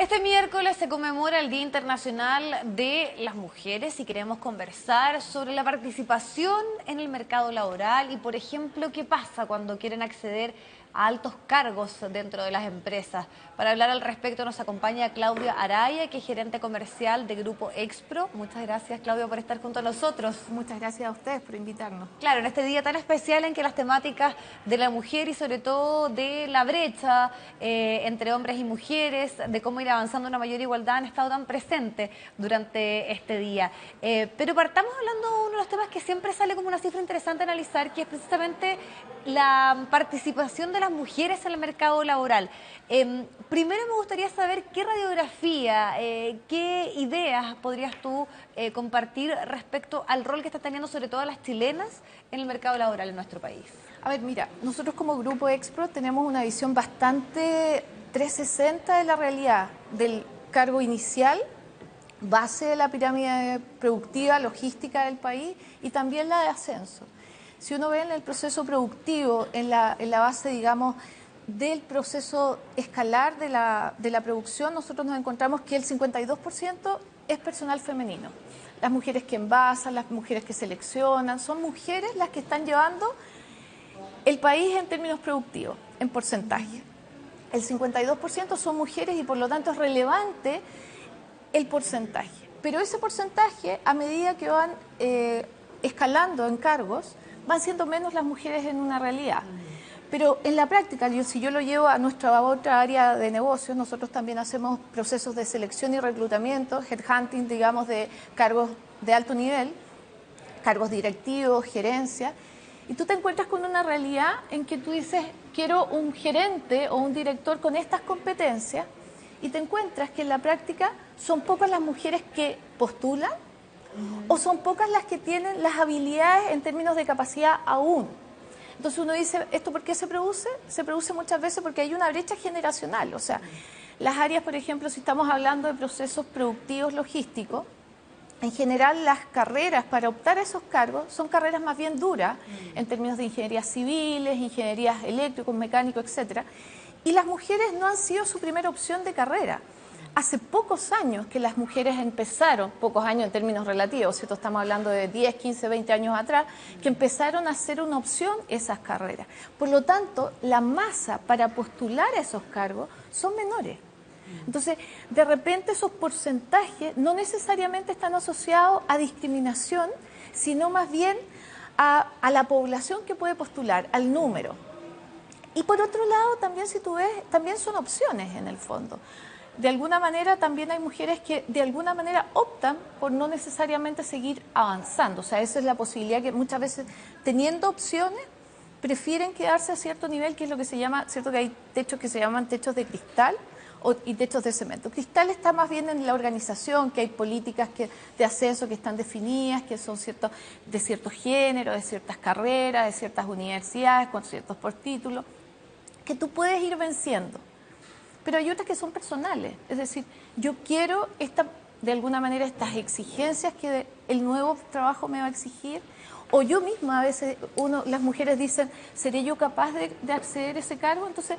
Este miércoles se conmemora el Día Internacional de las Mujeres y queremos conversar sobre la participación en el mercado laboral y, por ejemplo, qué pasa cuando quieren acceder a altos cargos dentro de las empresas. Para hablar al respecto nos acompaña Claudia Araya, que es gerente comercial de Grupo Expro. Muchas gracias, Claudia, por estar junto a nosotros. Muchas gracias a ustedes por invitarnos. Claro, en este día tan especial en que las temáticas de la mujer y sobre todo de la brecha entre hombres y mujeres, de cómo ir avanzando una mayor igualdad, han estado tan presentes durante este día. Pero partamos hablando de uno de los temas que siempre sale como una cifra interesante a analizar, que es precisamente la participación de las mujeres en el mercado laboral. Primero me gustaría saber qué radiografía, qué ideas podrías tú compartir respecto al rol que están teniendo sobre todo las chilenas en el mercado laboral en nuestro país. A ver, mira, nosotros como Grupo Expro tenemos una visión bastante 360 de la realidad, del cargo inicial, base de la pirámide productiva, logística del país y también la de ascenso. Si uno ve en el proceso productivo, en la base, digamos, del proceso escalar de la producción, nosotros nos encontramos que el 52% es personal femenino. Las mujeres que envasan, las mujeres que seleccionan, son mujeres las que están llevando el país en términos productivos, en porcentaje. El 52% son mujeres y por lo tanto es relevante el porcentaje. Pero ese porcentaje, a medida que van escalando en cargos, van siendo menos las mujeres en una realidad. Pero en la práctica, si yo lo llevo a nuestra otra área de negocios, nosotros también hacemos procesos de selección y reclutamiento, headhunting, digamos, de cargos de alto nivel, cargos directivos, gerencia, y tú te encuentras con una realidad en que tú dices, quiero un gerente o un director con estas competencias, y te encuentras que en la práctica son pocas las mujeres que postulan, o son pocas las que tienen las habilidades en términos de capacidad aún. Entonces uno dice, ¿esto por qué se produce? Se produce muchas veces porque hay una brecha generacional. O sea, las áreas, por ejemplo, si estamos hablando de procesos productivos logísticos, en general las carreras para optar a esos cargos son carreras más bien duras, en términos de ingenierías civiles, ingenierías eléctricos, mecánicos, etcétera. Y las mujeres no han sido su primera opción de carrera. Hace pocos años que las mujeres empezaron, pocos años en términos relativos, ¿cierto? Estamos hablando de 10, 15, 20 años atrás, que empezaron a ser una opción esas carreras. Por lo tanto, la masa para postular a esos cargos son menores. Entonces, de repente esos porcentajes no necesariamente están asociados a discriminación, sino más bien a la población que puede postular, al número. Y por otro lado, también si tú ves, también son opciones en el fondo. De alguna manera también hay mujeres que de alguna manera optan por no necesariamente seguir avanzando. O sea, esa es la posibilidad que muchas veces, teniendo opciones, prefieren quedarse a cierto nivel, que es lo que se llama, cierto que hay techos que se llaman techos de cristal y techos de cemento. Cristal está más bien en la organización, que hay políticas de ascenso que están definidas, que son de ciertos géneros, de ciertas carreras, de ciertas universidades, con ciertos postítulos, que tú puedes ir venciendo. Pero hay otras que son personales, es decir, yo quiero de alguna manera estas exigencias que el nuevo trabajo me va a exigir, o yo misma a veces, las mujeres dicen, ¿seré yo capaz de acceder a ese cargo? Entonces,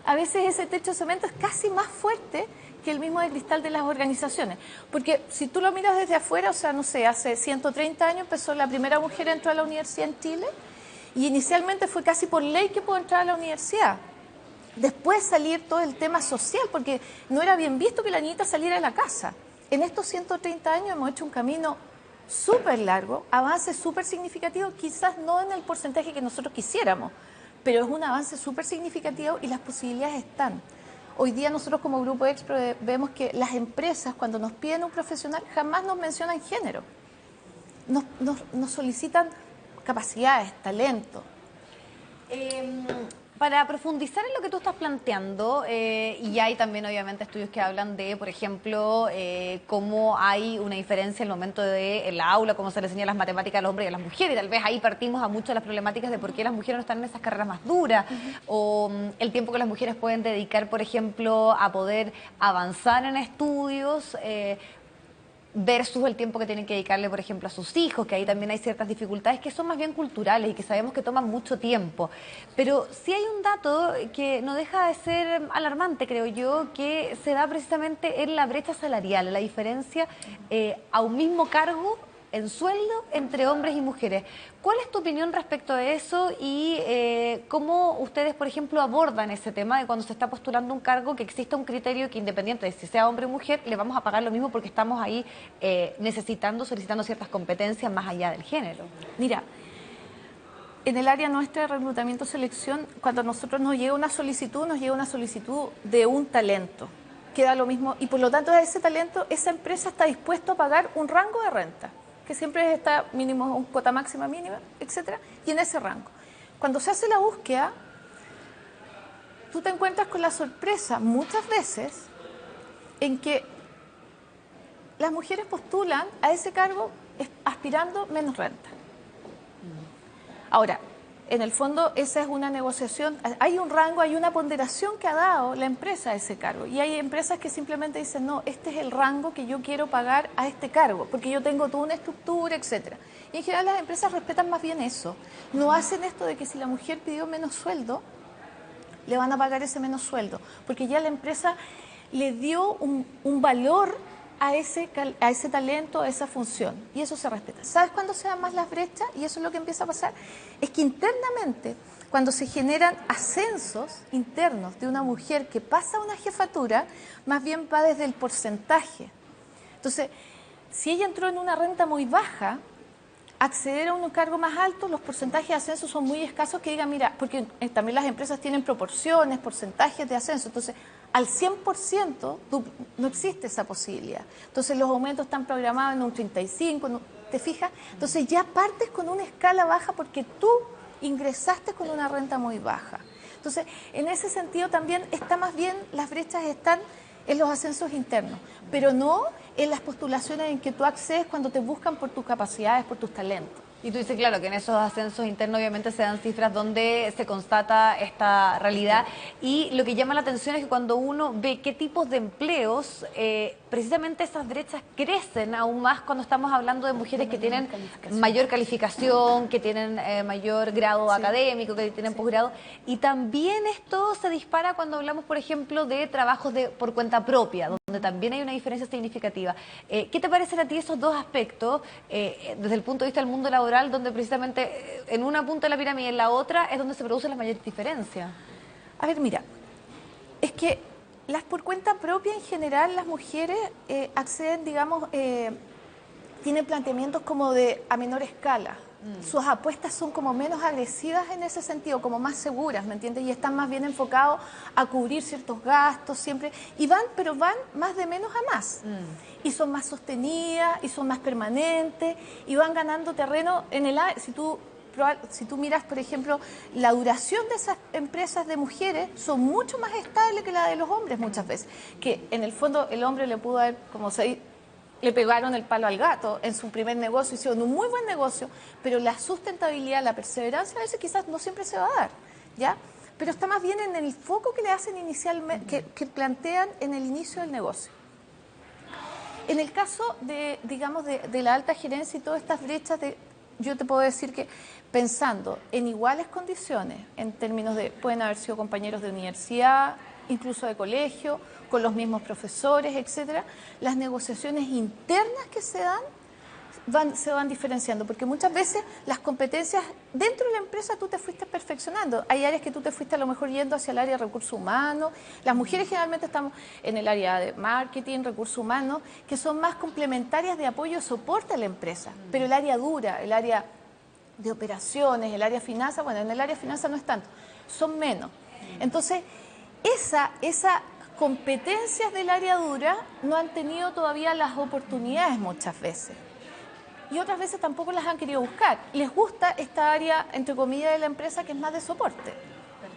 a veces ese techo de cemento es casi más fuerte que el mismo de cristal de las organizaciones, porque si tú lo miras desde afuera, o sea, no sé, hace 130 años empezó la primera mujer a entrar a la universidad en Chile, y inicialmente fue casi por ley que pudo entrar a la universidad. Después salir todo el tema social, porque no era bien visto que la niñita saliera de la casa. En estos 130 años hemos hecho un camino súper largo, avances súper significativos, quizás no en el porcentaje que nosotros quisiéramos, pero es un avance súper significativo y las posibilidades están. Hoy día nosotros como Grupo Expro vemos que las empresas cuando nos piden un profesional jamás nos mencionan género, nos solicitan capacidades, talento. Para profundizar en lo que tú estás planteando, y hay también obviamente estudios que hablan de, por ejemplo, cómo hay una diferencia en el momento del aula, cómo se le enseñan las matemáticas al hombre y a las mujeres, y tal vez ahí partimos a muchas de las problemáticas de por qué las mujeres no están en esas carreras más duras, o el tiempo que las mujeres pueden dedicar, por ejemplo, a poder avanzar en estudios. versus el tiempo que tienen que dedicarle, por ejemplo, a sus hijos, que ahí también hay ciertas dificultades que son más bien culturales y que sabemos que toman mucho tiempo. Pero sí hay un dato que no deja de ser alarmante, creo yo, que se da precisamente en la brecha salarial, la diferencia a un mismo cargo en sueldo entre hombres y mujeres. ¿Cuál es tu opinión respecto a eso y cómo ustedes, por ejemplo, abordan ese tema de cuando se está postulando un cargo, que exista un criterio que independiente de si sea hombre o mujer, le vamos a pagar lo mismo porque estamos ahí solicitando ciertas competencias más allá del género? Mira, en el área nuestra de reclutamiento-selección, cuando a nosotros nos llega una solicitud de un talento. Queda lo mismo y por lo tanto a ese talento, esa empresa está dispuesta a pagar un rango de renta, que siempre está mínimo, un cuota máxima mínima, etcétera, y en ese rango. Cuando se hace la búsqueda, tú te encuentras con la sorpresa muchas veces en que las mujeres postulan a ese cargo aspirando menos renta. Ahora, en el fondo esa es una negociación, hay un rango, hay una ponderación que ha dado la empresa a ese cargo y hay empresas que simplemente dicen, no, este es el rango que yo quiero pagar a este cargo, porque yo tengo toda una estructura, etcétera. Y en general las empresas respetan más bien eso, no hacen esto de que si la mujer pidió menos sueldo, le van a pagar ese menos sueldo, porque ya la empresa le dio un valor a ese talento, a esa función, y eso se respeta. ¿Sabes cuándo se dan más las brechas? Y eso es lo que empieza a pasar, es que internamente, cuando se generan ascensos internos de una mujer que pasa a una jefatura, más bien va desde el porcentaje. Entonces, si ella entró en una renta muy baja, acceder a un cargo más alto, los porcentajes de ascenso son muy escasos, que digan, mira, porque también las empresas tienen proporciones, porcentajes de ascenso, entonces al 100% no existe esa posibilidad. Entonces los aumentos están programados en un 35%, ¿te fijas? Entonces ya partes con una escala baja porque tú ingresaste con una renta muy baja. Entonces, en ese sentido también está más bien, las brechas están en los ascensos internos, pero no en las postulaciones en que tú accedes cuando te buscan por tus capacidades, por tus talentos. Y tú dices, claro, que en esos ascensos internos obviamente se dan cifras donde se constata esta realidad y lo que llama la atención es que cuando uno ve qué tipos de empleos, precisamente esas brechas crecen aún más cuando estamos hablando de mujeres que tienen mayor calificación, que tienen mayor grado académico, que tienen posgrado, y también esto se dispara cuando hablamos, por ejemplo, de trabajos por cuenta propia, donde también hay una diferencia significativa. ¿Qué te parecen a ti esos dos aspectos desde el punto de vista del mundo laboral, donde precisamente en una punta de la pirámide y en la otra es donde se producen las mayores diferencias? A ver, mira, es que las por cuenta propia en general las mujeres acceden, digamos, tienen planteamientos como de a menor escala. Sus apuestas son como menos agresivas en ese sentido, como más seguras, ¿me entiendes? Y están más bien enfocados a cubrir ciertos gastos siempre, pero van más de menos a más. Y son más sostenidas, y son más permanentes, y van ganando terreno en el aire. Si tú miras, por ejemplo, la duración de esas empresas de mujeres son mucho más estables que la de los hombres muchas veces. Que en el fondo el hombre le pudo haber, le pegaron el palo al gato en su primer negocio, hicieron un muy buen negocio, pero la sustentabilidad, la perseverancia a veces quizás no siempre se va a dar, ¿ya? Pero está más bien en el foco que le hacen inicialmente, que plantean en el inicio del negocio. En el caso digamos, de la alta gerencia y todas estas brechas, yo te puedo decir que pensando en iguales condiciones, en términos de, pueden haber sido compañeros de universidad, incluso de colegio, con los mismos profesores, etcétera, las negociaciones internas que se van diferenciando, porque muchas veces las competencias dentro de la empresa tú te fuiste perfeccionando. Hay áreas que tú te fuiste a lo mejor yendo hacia el área de recursos humanos. Las mujeres generalmente estamos en el área de marketing, recursos humanos, que son más complementarias de apoyo y soporte a la empresa. Pero el área dura, el área de operaciones, el área de finanzas, bueno, en el área de finanzas no es tanto, son menos. Entonces, esa competencias del área dura no han tenido todavía las oportunidades muchas veces. Y otras veces tampoco las han querido buscar. Les gusta esta área, entre comillas, de la empresa que es más de soporte.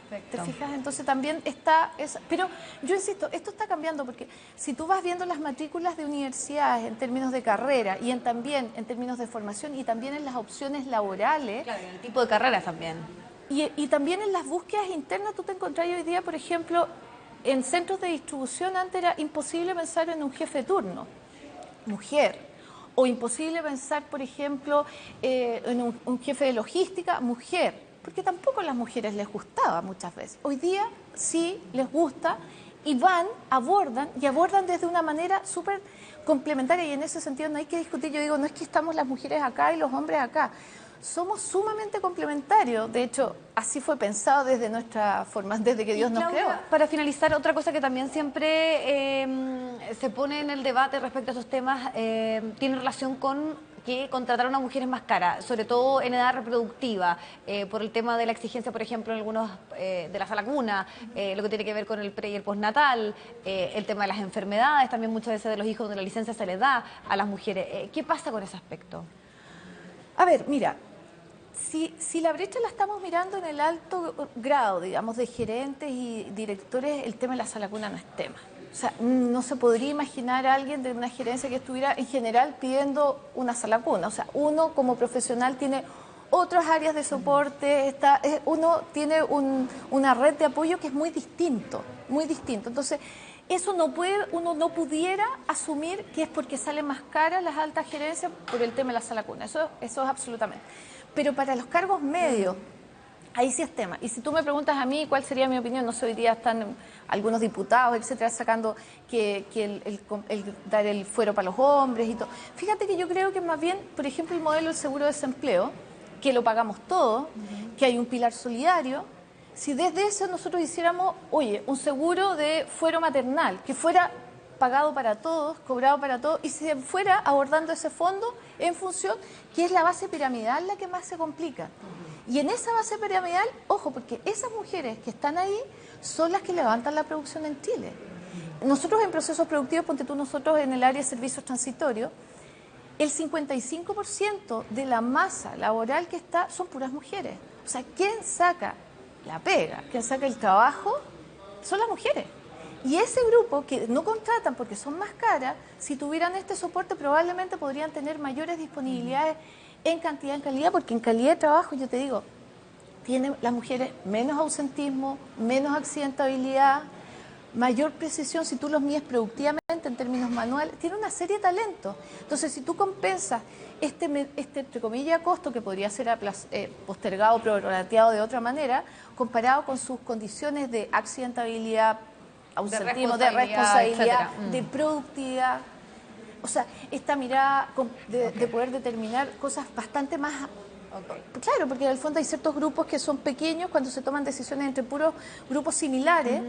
Perfecto. ¿Te fijas? Entonces también está esa. Pero yo insisto, esto está cambiando porque si tú vas viendo las matrículas de universidades en términos de carrera y también en términos de formación y también en las opciones laborales. Claro, en el tipo de carreras también. Y también en las búsquedas internas tú te encontrás hoy día, por ejemplo, en centros de distribución antes era imposible pensar en un jefe de turno. mujer. O imposible pensar, por ejemplo, en un jefe de logística, mujer, porque tampoco a las mujeres les gustaba muchas veces. Hoy día sí les gusta y abordan desde una manera súper complementaria, y en ese sentido no hay que discutir. Yo digo, no es que estamos las mujeres acá y los hombres acá. Somos sumamente complementarios. De hecho, así fue pensado desde nuestra forma, desde que Dios nos creó. Para finalizar, otra cosa que también siempre se pone en el debate respecto a estos temas tiene relación con que contratar a una mujer es más cara, sobre todo en edad reproductiva, por el tema de la exigencia, por ejemplo, en algunos de la sala cuna, lo que tiene que ver con el pre y el postnatal, el tema de las enfermedades, también muchas veces de los hijos donde la licencia se les da a las mujeres. ¿Qué pasa con ese aspecto? A ver, mira, si la brecha la estamos mirando en el alto grado, digamos, de gerentes y directores, el tema de la sala cuna no es tema. O sea, no se podría imaginar a alguien de una gerencia que estuviera en general pidiendo una sala cuna. O sea, uno como profesional tiene otras áreas de soporte, uno tiene una red de apoyo que es muy distinto, muy distinto. Entonces, uno no pudiera asumir que es porque salen más caras las altas gerencias por el tema de la sala cuna. Eso es absolutamente. Pero para los cargos medios, ahí sí es tema. Y si tú me preguntas a mí cuál sería mi opinión, no sé, hoy día están algunos diputados, etcétera, sacando que el dar el fuero para los hombres y todo. Fíjate que yo creo que más bien, por ejemplo, el modelo del seguro de desempleo, que lo pagamos todos, que hay un pilar solidario, si desde eso nosotros hiciéramos, oye, un seguro de fuero maternal, que fuera pagado para todos, cobrado para todos, y se fuera abordando ese fondo en función, que es la base piramidal la que más se complica. Y en esa base piramidal, ojo, porque esas mujeres que están ahí son las que levantan la producción en Chile. Nosotros en procesos productivos, ponte tú, nosotros en el área de servicios transitorios, el 55% de la masa laboral que está son puras mujeres. O sea, ¿quién saca la pega, quien saca el trabajo? Son las mujeres. Y ese grupo que no contratan porque son más caras, si tuvieran este soporte probablemente podrían tener mayores disponibilidades en cantidad y en calidad, porque en calidad de trabajo, yo te digo, tienen las mujeres menos ausentismo, menos accidentabilidad, mayor precisión si tú los mides productivamente en términos manuales, tiene una serie de talentos. Entonces, si tú compensas este entre comillas, costo que podría ser postergado, prorrateado de otra manera, comparado con sus condiciones de accidentabilidad, ausentismo, de responsabilidad, de productividad. O sea, esta mirada de poder determinar cosas bastante más... Claro, porque en el fondo hay ciertos grupos que son pequeños cuando se toman decisiones entre puros grupos similares.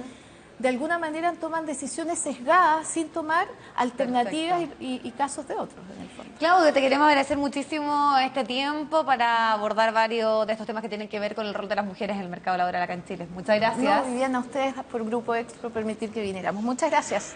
De alguna manera toman decisiones sesgadas sin tomar alternativas y casos de otros, en el fondo. Claudia, te queremos agradecer muchísimo este tiempo para abordar varios de estos temas que tienen que ver con el rol de las mujeres en el mercado laboral acá en Chile. Muchas gracias. No, Viviana, a ustedes por Grupo Expro por permitir que viniéramos. Muchas gracias.